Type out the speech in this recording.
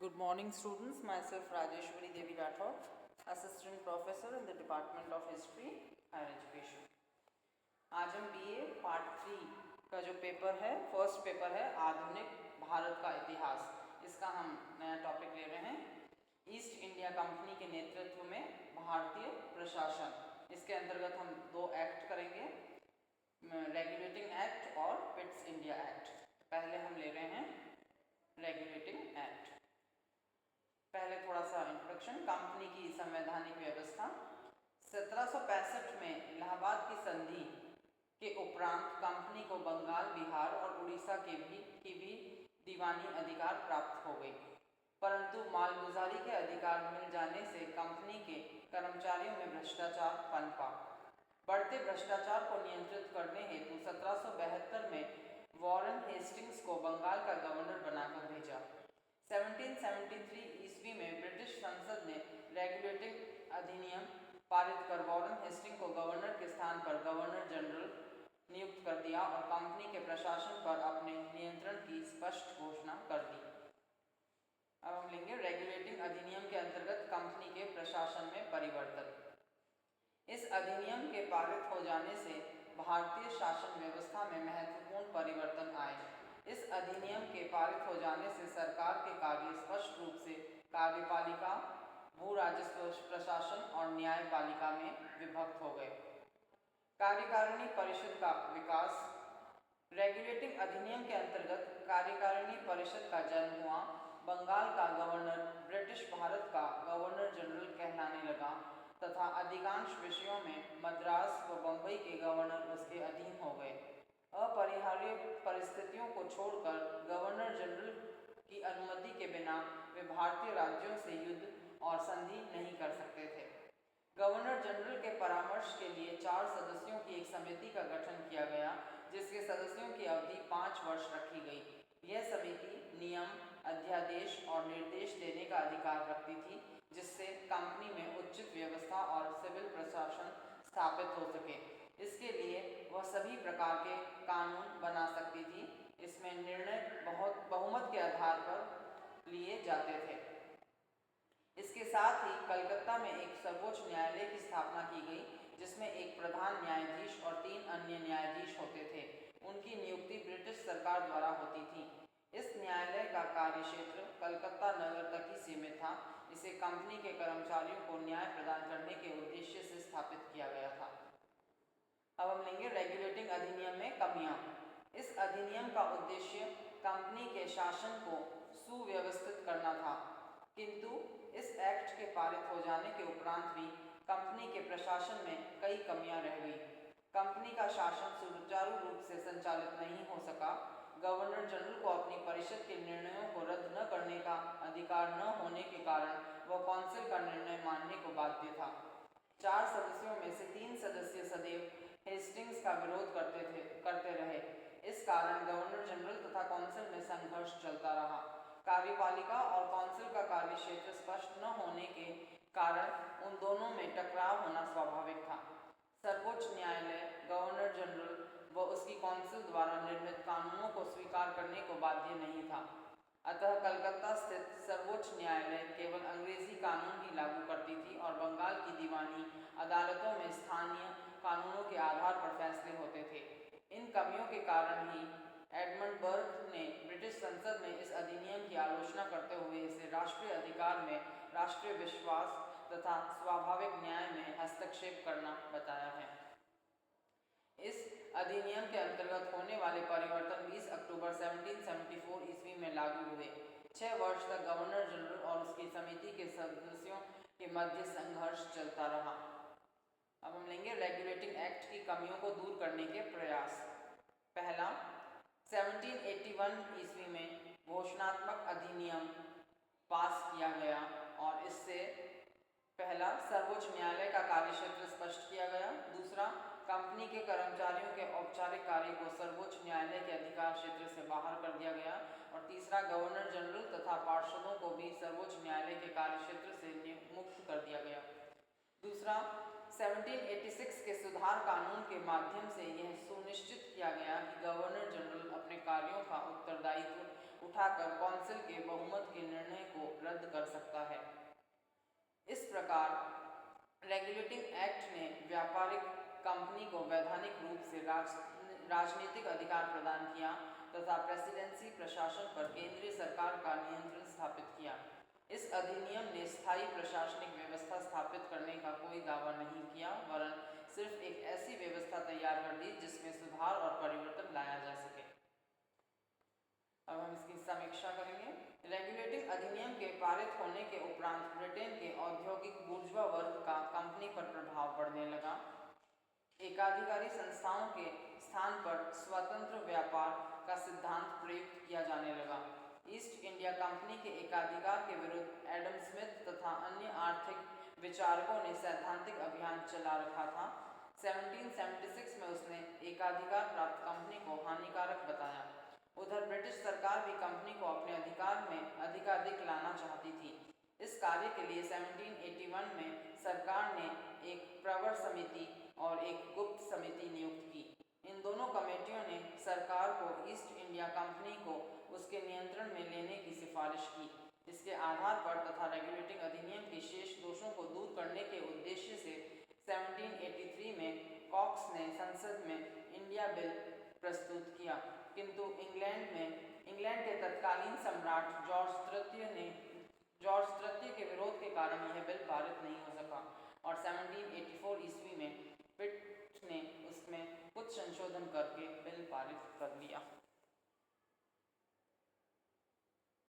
Good morning students, myself Rajeshwari Devi Rathod, Assistant Professor in the Department of History, Higher Education. आज हम BA part 3 का जो paper है, first paper है आधुनिक भारत का इतिहास, इसका हम नया टॉपिक ले रहे हैं। ईस्ट इंडिया कंपनी के नेतृत्व में भारतीय प्रशासन, इसके अंतर्गत हम दो एक्ट करेंगे, रेगुलेटिंग एक्ट और पिट्स इंडिया एक्ट। पहले हम ले रहे हैं रेगुलेटिंग एक्ट। पहले थोड़ा सा इंट्रोडक्शन। कंपनी की संवैधानिक व्यवस्था 1765 में इलाहाबाद की संधि के उपरांत कंपनी को बंगाल, बिहार और उड़ीसा की भी दीवानी अधिकार प्राप्त हो गई, परंतु मालगुजारी के अधिकार मिल जाने से कंपनी के कर्मचारियों में भ्रष्टाचार पनपा। बढ़ते भ्रष्टाचार को नियंत्रित करने हेतु 1772 में वॉरेन हेस्टिंग्स को बंगाल का गवर्नर बनाकर भेजा। 1773 ईस्वी में ब्रिटिश संसद ने रेगुलेटिंग अधिनियम पारित कर वॉरेन हेस्टिंग को गवर्नर के स्थान पर गवर्नर जनरल नियुक्त कर दिया और कंपनी के प्रशासन पर अपने नियंत्रण की स्पष्ट घोषणा कर दी। अब हम लेंगे रेगुलेटिंग अधिनियम के अंतर्गत कंपनी के प्रशासन में परिवर्तन। इस अधिनियम के पारित हो जाने से भारतीय शासन व्यवस्था में महत्वपूर्ण परिवर्तन आए। इस अधिनियम के पारित हो जाने से सरकार के कार्य स्पष्ट रूप से कार्यपालिका, भू राजस्व प्रशासन और न्यायपालिका में विभक्त हो गए। कार्यकारिणी परिषद का विकास। रेगुलेटिंग अधिनियम के अंतर्गत कार्यकारिणी परिषद का जन्म हुआ। बंगाल का गवर्नर ब्रिटिश भारत का गवर्नर जनरल कहलाने लगा तथा अधिकांश विषयों में मद्रास व बम्बई के गवर्नर उसके अधीन हो गए। अपरिहार्य परिस्थितियों को छोड़कर गवर्नर जनरल की अनुमति के बिना वे भारतीय राज्यों से युद्ध और संधि नहीं कर सकते थे। गवर्नर जनरल के परामर्श के लिए 4 सदस्यों की एक समिति का गठन किया गया, जिसके सदस्यों की अवधि 5 वर्ष रखी गई। यह समिति नियम, अध्यादेश और निर्देश देने का अधिकार रखती थी, जिससे कंपनी में उचित व्यवस्था और सिविल प्रशासन स्थापित हो सके। इसके लिए वह सभी प्रकार के कानून बना सकती थी। इसमें निर्णय बहुमत के आधार पर लिए जाते थे। इसके साथ ही कलकत्ता में एक सर्वोच्च न्यायालय की स्थापना की गई, जिसमें एक प्रधान न्यायाधीश और 3 अन्य न्यायाधीश होते थे। उनकी नियुक्ति ब्रिटिश सरकार द्वारा होती थी। इस न्यायालय का कार्यक्षेत्र कलकत्ता नगर तक ही सीमित था। इसे कंपनी के कर्मचारियों को न्याय प्रदान करने के उद्देश्य से स्थापित किया गया था। अब हम लेंगे रेगुलेटिंग अधिनियम में कमियां। इस अधिनियम का उद्देश्य कंपनी के शासन को सुव्यवस्थित करना था, किंतु इस एक्ट के पारित हो जाने के उपरांत भी कंपनी के प्रशासन में कई कमियां रह गई। कंपनी का शासन सुचारू रूप से संचालित नहीं हो सका। गवर्नर जनरल को अपनी परिषद के निर्णयों को रद्द न करने का अधिकार न होने के कारण वह काउंसिल का निर्णय मानने को बाध्य था। 4 सदस्यों में से 3 सदस्य सदैव हेस्टिंग्स का विरोध करते रहे। इस कारण गवर्नर जनरल तथा काउंसिल में संघर्ष चलता रहा। कार्यपालिका और काउंसिल का कार्यक्षेत्र स्पष्ट न होने के कारण उन दोनों में टकराव होना स्वाभाविक था। सर्वोच्च न्यायालय गवर्नर जनरल व उसकी काउंसिल द्वारा निर्मित कानूनों को स्वीकार करने को बाध्य नहीं था। अतः कलकत्ता स्थित सर्वोच्च न्यायालय केवल अंग्रेजी कानून ही लागू करती थी और बंगाल की दीवानी अदालतों में स्थानीय कानूनों के आधार पर फैसले होते थे। इन कमियों के कारण ही एडमंड बर्क ने ब्रिटिश संसद में इस अधिनियम की आलोचना करते हुए इसे राष्ट्रीय अधिकार में राष्ट्रीय विश्वास तथा स्वाभाविक न्याय में हस्तक्षेप करना बताया है। इस अधिनियम के अंतर्गत होने वाले परिवर्तन 20 अक्टूबर 1774 ईस्वी में लागू हुए। 6 वर्ष तक गवर्नर जनरल और उसकी समिति के सदस्यों के मध्य संघर्ष चलता रहा। अब हम लेंगे रेगुलेटिंग एक्ट की कमियों को दूर करने के प्रयास। पहला, 1781 ईस्वी में घोषणात्मक अधिनियम पास किया गया और इससे पहला, सर्वोच्च न्यायालय का कार्यक्षेत्र स्पष्ट किया गया। दूसरा, कंपनी के कर्मचारियों के औपचारिक कार्य को सर्वोच्च न्यायालय के अधिकार क्षेत्र से बाहर कर दिया गया। और तीसरा, गवर्नर जनरल तथा पार्षदों को भी सर्वोच्च न्यायालय के कार्यक्षेत्र से मुक्त कर दिया गया। दूसरा, 1786 के सुधार कानून के माध्यम से यह सुनिश्चित किया गया कि गवर्नर जनरल अपने कार्यों का उत्तरदायित्व उठाकर काउंसिल के बहुमत के निर्णय को रद्द कर सकता है। इस प्रकार रेगुलेटिंग एक्ट ने व्यापारिक कंपनी को वैधानिक रूप से राजनीतिक अधिकार प्रदान किया तथा प्रेसिडेंसी प्रशासन पर केंद्रीय सरकार का नियंत्रण स्थापित किया। इस अधिनियम ने स्थायी प्रशासनिक व्यवस्था स्थापित करने का कोई दावा नहीं किया, वरन सिर्फ एक ऐसी व्यवस्था तैयार कर दी जिसमें सुधार और परिवर्तन लाया जा सके। अब हम इसकी समीक्षा करेंगे। रेगुलेटिंग अधिनियम के पारित होने के उपरांत ब्रिटेन के औद्योगिक बुर्जुआ वर्ग का कंपनी पर प्रभाव पड़ने लगा। एकाधिकारी संस्थाओं के स्थान पर स्वतंत्र व्यापार का सिद्धांत प्रयुक्त किया जाने लगा। ईस्ट इंडिया कंपनी के एकाधिकार के विरुद्ध एडम स्मिथ तथा अन्य आर्थिक विचारकों ने सैद्धांतिक अभियान चला रखा था। 1776 में उसने एकाधिकार प्राप्त कंपनी को हानिकारक बताया। उधर ब्रिटिश सरकार भी कंपनी को अपने अधिकार में अधिकाधिक लाना चाहती थी। इस कार्य के लिए 1781 में सरकार ने एक प्रवर समिति और एक गुप्त समिति नियुक्त की। इन दोनों कमेटियों ने सरकार को ईस्ट इंडिया कंपनी को उसके नियंत्रण में लेने की सिफारिश की। इसके आधार पर तथा रेगुलेटिंग अधिनियम के शेष दोषों को दूर करने के उद्देश्य से 1783 में कॉक्स ने संसद में इंडिया बिल प्रस्तुत किया, किंतु इंग्लैंड के तत्कालीन सम्राट जॉर्ज तृतीय के विरोध के कारण यह बिल पारित नहीं हो सका और 1784 ईस्वी में पिट ने उसमें कुछ संशोधन करके बिल पारित कर लिया।